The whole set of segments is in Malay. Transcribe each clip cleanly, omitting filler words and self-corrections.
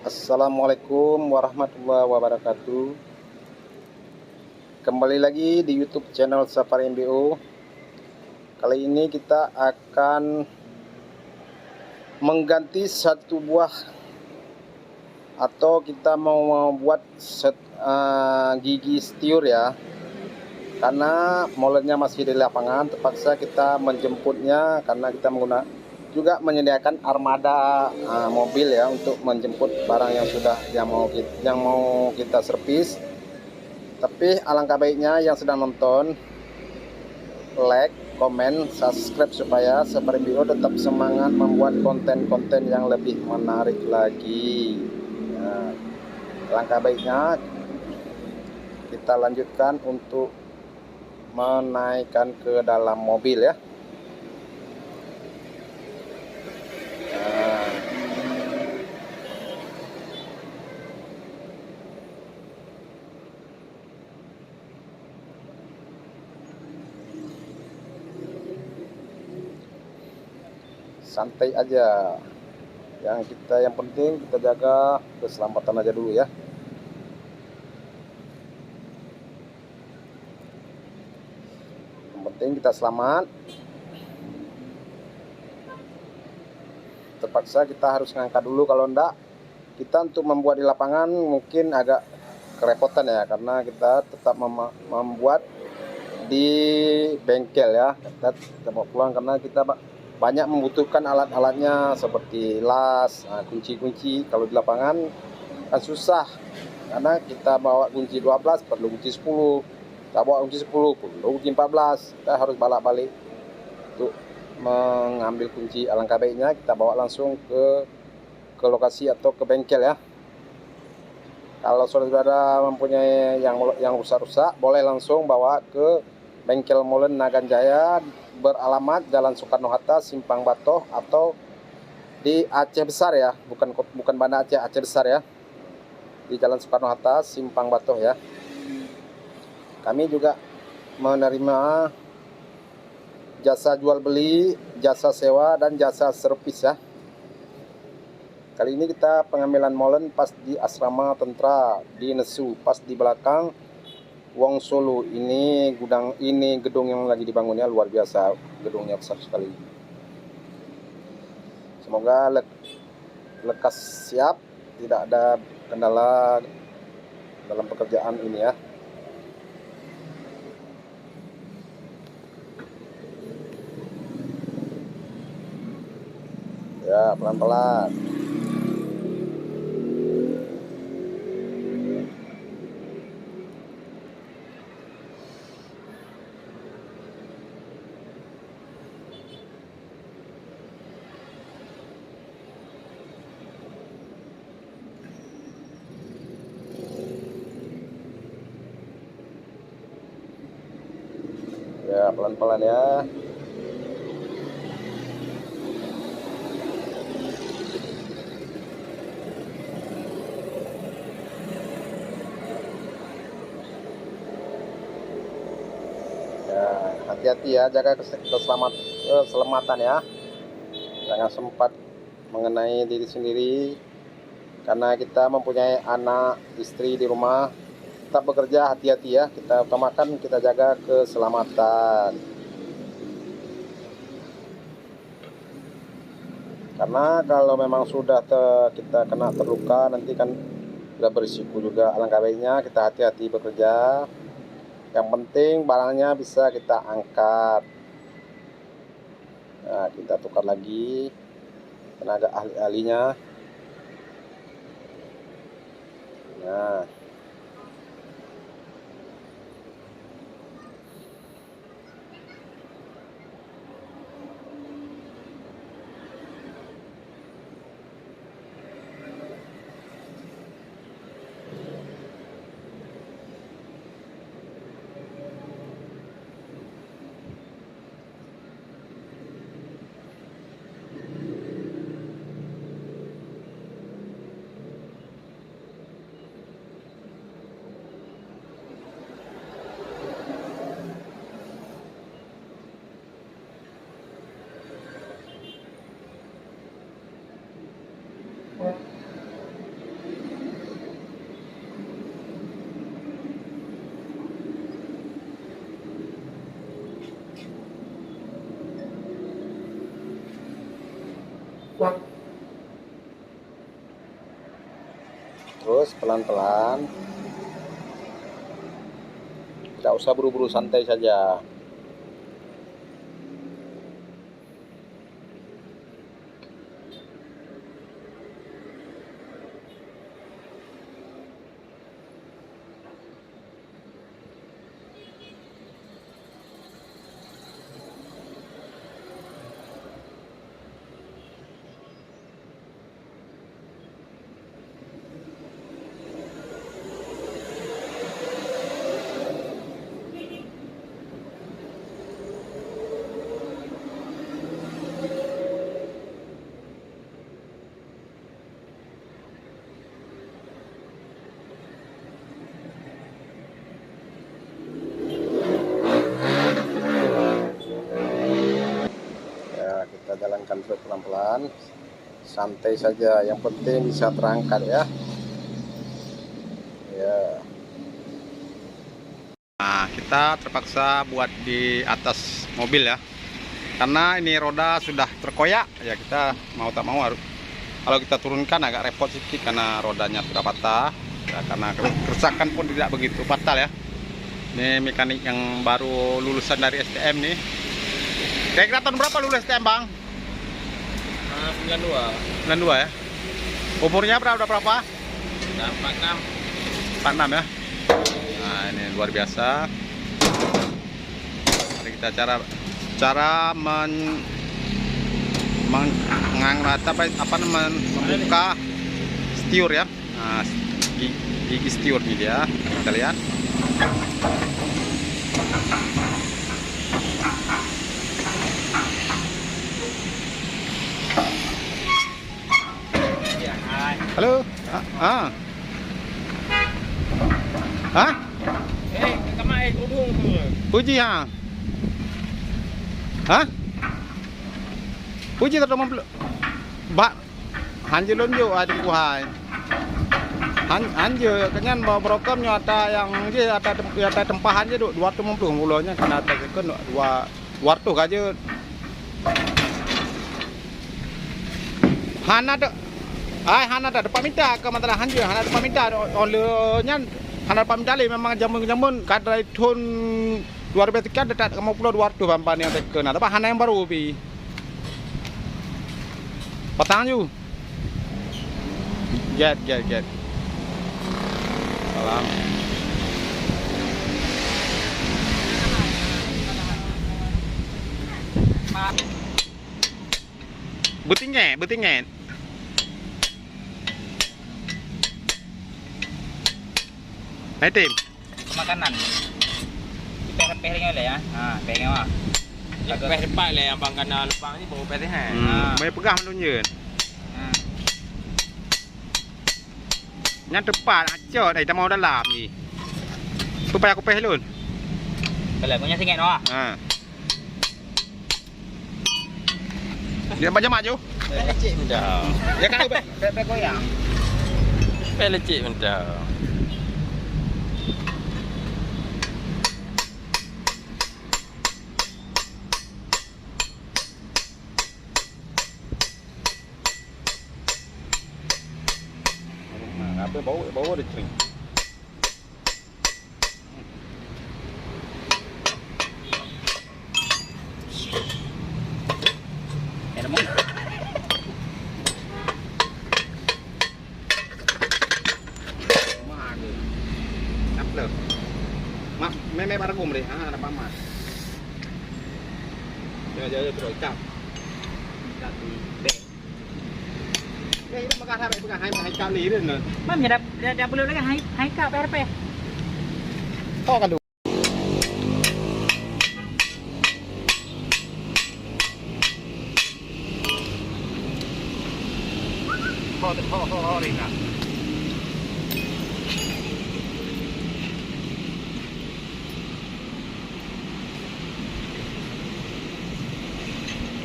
Assalamualaikum warahmatullahi wabarakatuh. Kembali lagi di YouTube channel Safari MBO. Kali ini kita akan mengganti satu buah, atau kita mau membuat gigi setiur ya. Karena molennya masih di lapangan, terpaksa kita menjemputnya karena kita juga menyediakan armada mobil ya untuk menjemput barang yang mau kita servis. Tapi alangkah baiknya yang sedang nonton like, komen, subscribe supaya Safari MBO tetap semangat membuat konten-konten yang lebih menarik lagi. Nah, alangkah baiknya kita lanjutkan untuk menaikkan ke dalam mobil ya. Nah, santai aja. Yang penting kita jaga keselamatan aja dulu ya. Yang penting kita selamat. Terpaksa kita harus ngangkat dulu, kalau enggak kita untuk membuat di lapangan mungkin agak kerepotan ya, karena kita tetap membuat di bengkel ya. Kita mau pulang karena kita banyak membutuhkan alat-alatnya seperti las, kunci-kunci. Kalau di lapangan kan susah, karena kita bawa kunci 12 perlu kunci 10, kita bawa kunci 10 perlu kunci 14, kita harus balak-balik untuk mengambil kunci. Alangkah baiknya kita bawa langsung ke lokasi atau ke bengkel ya. Kalau saudara mempunyai yang rusak-rusak, boleh langsung bawa ke bengkel molen Nagan Jaya, beralamat Jalan Soekarno-Hatta, Simpang Batoh, atau di Aceh Besar ya, bukan Banda Aceh, Aceh Besar ya, di Jalan Soekarno-Hatta, Simpang Batoh ya. Kami juga menerima jasa jual beli, jasa sewa, dan jasa servis ya. Kali ini kita pengambilan molen pas di Asrama Tentara di Nesu, pas di belakang Wong Solo. Ini gedung yang lagi dibangunnya luar biasa, gedungnya besar sekali. Semoga lekas siap, tidak ada kendala dalam pekerjaan ini ya. Ya, pelan-pelan. Ya, pelan-pelan ya. Ya, hati-hati ya, jaga keselamatan ya. Jangan sempat mengenai diri sendiri, karena kita mempunyai anak, istri di rumah. Tetap bekerja, hati-hati ya. Kita utamakan, kita jaga keselamatan. Karena kalau memang sudah kita kena terluka, nanti kan sudah berisiko juga. Alangkah baiknya kita hati-hati bekerja. Yang penting barangnya bisa kita angkat. Nah, kita tukar lagi tenaga ahli-ahlinya. Nah, Terus pelan-pelan, tidak usah buru-buru, santai saja. Kita jalankan terus pelan-pelan, santai saja, yang penting bisa terangkat ya. Nah, kita terpaksa buat di atas mobil ya, karena ini roda sudah terkoyak ya. Kita mau tak mau harus, kalau kita turunkan agak repot sedikit karena rodanya sudah patah ya, karena kerusakan pun tidak begitu fatal ya. Ini mekanik yang baru lulusan dari STM nih. Kira-kira tahun berapa lulus STM, Bang? 92 ya. Umurnya berapa? 46 ya. Nah, ini luar biasa. Mari kita cara membuka setiur ya. Nah, gigi setiur nih dia, kita lihat. Halo. Hah? Puji ha. Hah? Puji tak mampu. Ba hanje lonjo ada kuhai. Hanje kenyan bawa program nyata yang je ada tempahan je 250 mulanya kena tekan 200 aja. Hana tu Hana ada paminta ke mantra hanje, Hana ada paminta olehnya, Hana paminta le memang jamun kadrai tun 200 dekat kamu pulau 200 bampan yang tekan. Tapi Hana yang baru pi. Patang ju. Get. Salam. Butingnya. Tim makanan peh-peh le ya. Peh ngau ah. Peh depan le abang kana lubang ni baru peh ha. Mai pegah menunjun. Yang tepat aja dari mau dalam ni. Supaya aku peh lun. Kalau punya singet no ah. Dia macam maju. Lecik benda. Ya kan peh goyang. Peh lecik benda. Bau ada cering. Ada mau? Nắp lợp. Mấy ba gồm đi, là ba mặt. Giờ rồi chậm. Chậm để. Ini maka sampai bukan hai kali ini nih. Mam ya dah boleh lagi hai ka PRP. Oh kan. Oh ringan.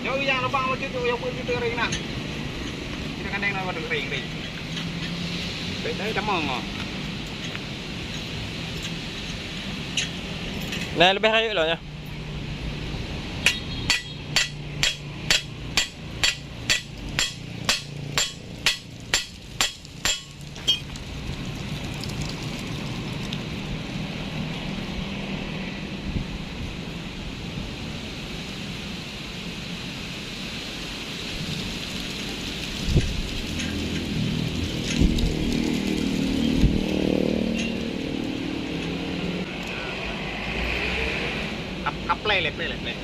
Yo yang lubang lu itu yang pun itu ringan. Kan đang nó được rì đấy cảm ơn mà Nè lebih kayu loh ya. lepeh.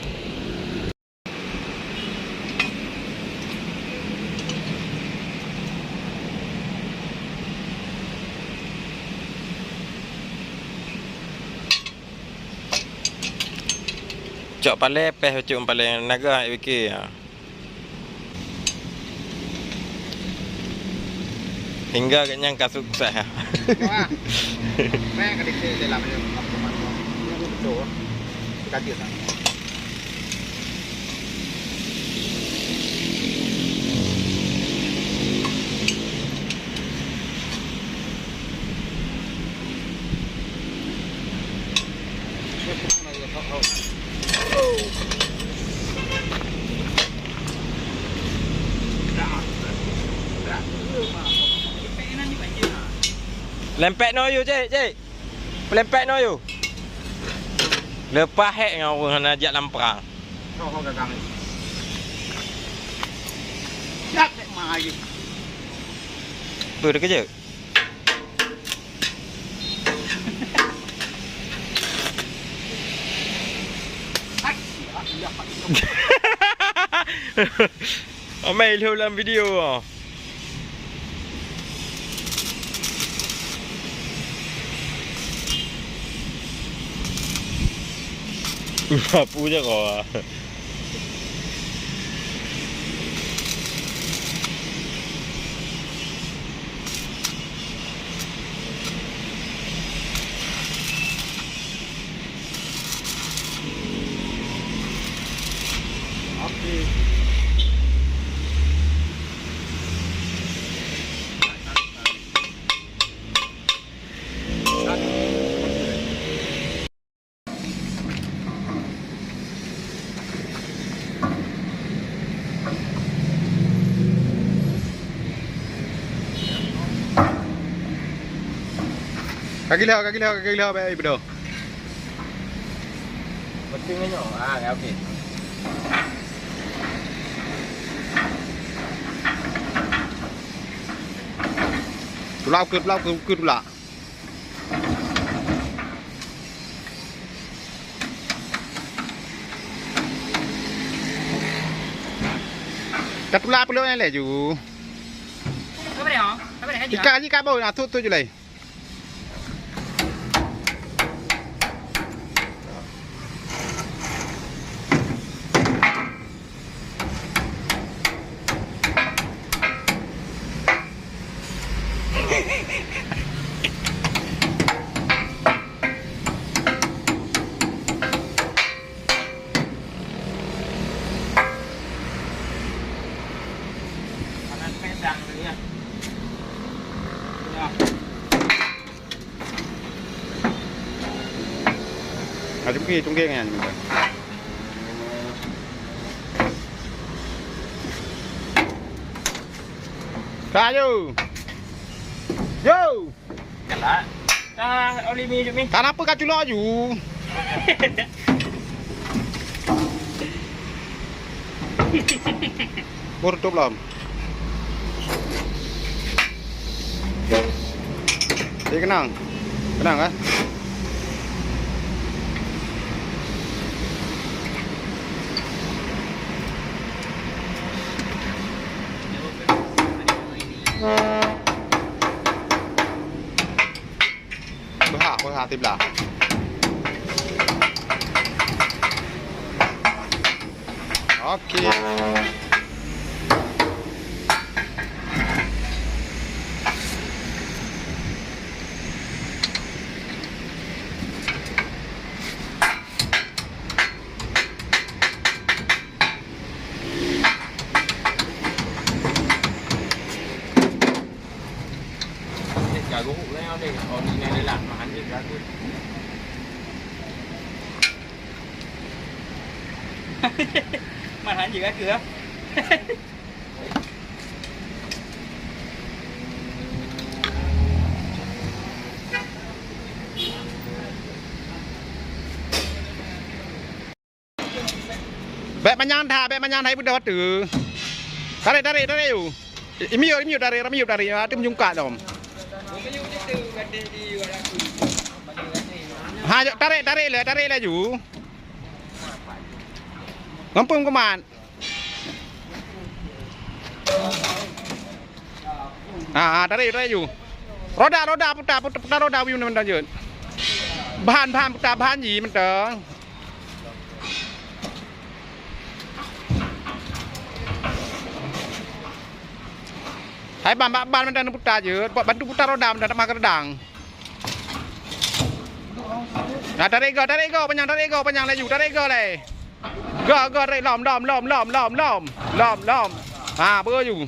Cok paling lepeh, cok paling naga fikir. Hingga agaknya angka sukses. Wah. Nah, kadang-kadang dalam apa-apa. Ini betul. Kita dia. Lempek no you, cik. Lempek no you. Lepas hek dengan orang nak ajak dalam perang. Oh, gagang ni. Dak tek mai. Tu dia kerja. Amai lu dalam video ah. Apa je kau? Okey. Kaki lihat baik betul. Pentingnya ah, okey. Tulak ke tulak. Kat tulak perlu ni le ju. Apa dia? Apa dia? Ikan ni kabau nak tu je le. Panas pedang tu ya. Ya. Ada pergi tunggeng kan minta. Kayu. Yo. Kalah. Ah, oli mi mi. Tak apa kat culak ju. Baru tu belum. Dia kenang. Kenang kan? Berhak tim lah. Okey. Jago leo đi, còn đi này làm mà hắn gì ra thôi. Mà hắn gì ra cửa. Bek manyan hai budak tu. Tarik you. Imi tarik tu menjungkat dom. Ha tarik le you. Ngempung keman. Tadiอยู่ roda putar roda wiuมันเยอะบ้านputarบ้านหยีมันเต๋อไอ้บ้านมันdan putarเยอะbantu putar rodaมันdan makar dang tarik go panjang lagi tarik goเลยgoเลยล้อมเบื่ออยู่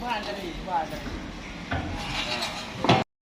บ้านจะดี